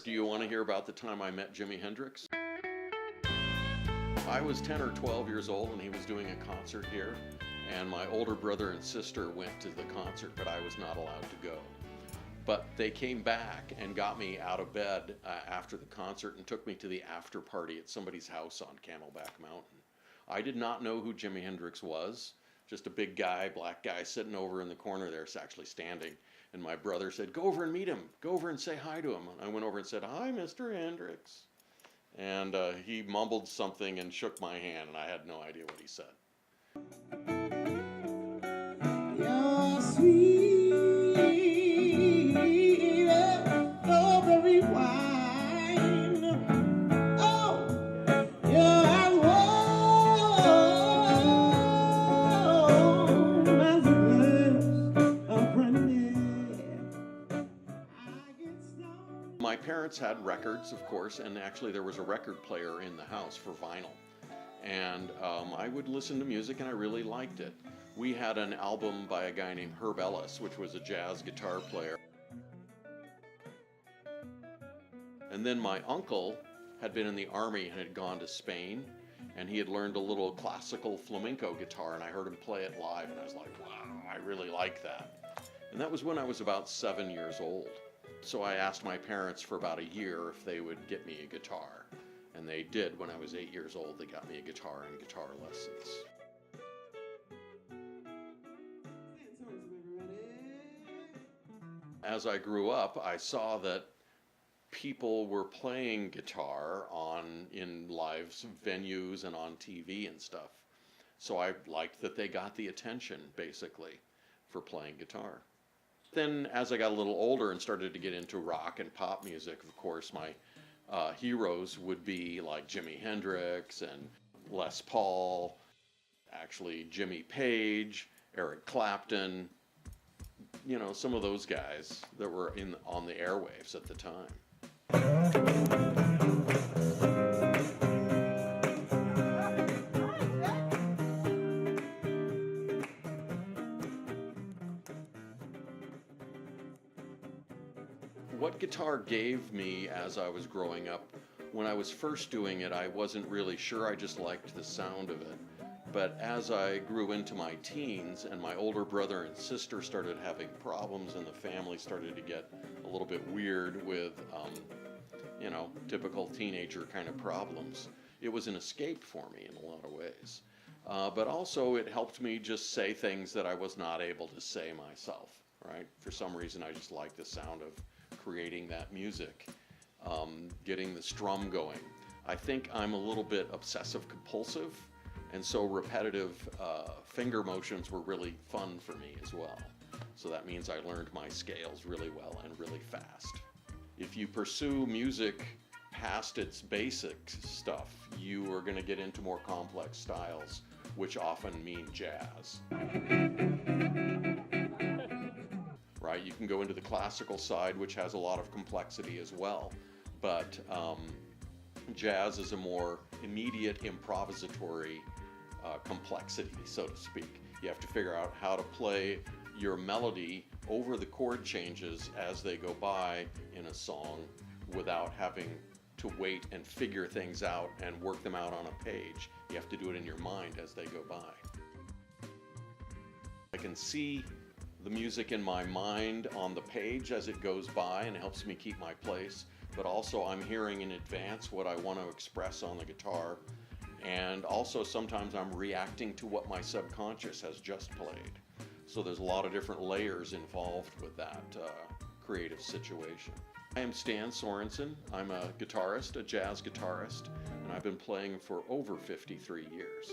Do you want to hear about the time I met Jimi Hendrix? I was 10 or 12 years old and he was doing a concert here, and my older brother and sister went to the concert, but I was not allowed to go. But they came back and got me out of bed after the concert and took me to the after party at somebody's house on Camelback Mountain. I did not know who Jimi Hendrix was, just a big guy, black guy sitting over in the corner there, actually standing. And my brother said, "Go over and meet him. Go over and say hi to him." And I went over and said, "Hi, Mr. Hendrix." And he mumbled something and shook my hand, and I had no idea what he said. You're sweet, strawberry wine. Oh, you're warm as a glass of brandy. I get stoned. My parents had records, of course, and actually there was a record player in the house for vinyl. And I would listen to music and I really liked it. We had an album by a guy named Herb Ellis, which was a jazz guitar player. And then my uncle had been in the army and had gone to Spain, and he had learned a little classical flamenco guitar, and I heard him play it live, and I was like, wow, I really like that. And that was when I was about 7 years old. So I asked my parents for about a year if they would get me a guitar. And they did. When I was 8 years old, they got me a guitar and guitar lessons. As I grew up, I saw that people were playing guitar in live venues and on TV and stuff. So I liked that they got the attention, basically, for playing guitar. Then as I got a little older and started to get into rock and pop music, of course, my heroes would be like Jimi Hendrix and Les Paul, actually Jimmy Page, Eric Clapton, you know, some of those guys that were on the airwaves at the time. What guitar gave me as I was growing up, when I was first doing it, I wasn't really sure. I just liked the sound of it. But as I grew into my teens and my older brother and sister started having problems and the family started to get a little bit weird with, you know, typical teenager kind of problems, it was an escape for me in a lot of ways. But also it helped me just say things that I was not able to say myself, right? For some reason I just like the sound of creating that music, getting the strum going. I think I'm a little bit obsessive compulsive, and so repetitive finger motions were really fun for me as well. So that means I learned my scales really well and really fast. If you pursue music past its basic stuff, you are going to get into more complex styles, which often mean jazz. Right? You can go into the classical side, which has a lot of complexity as well, but jazz is a more immediate improvisatory complexity, so to speak. You have to figure out how to play your melody over the chord changes as they go by in a song without having to wait and figure things out and work them out on a page. You have to do it in your mind as they go by. I can see the music in my mind on the page as it goes by, and it helps me keep my place, but also I'm hearing in advance what I want to express on the guitar, and also sometimes I'm reacting to what my subconscious has just played. So there's a lot of different layers involved with that creative situation. I am Stan Sorenson. I'm a guitarist, a jazz guitarist, and I've been playing for over 53 years.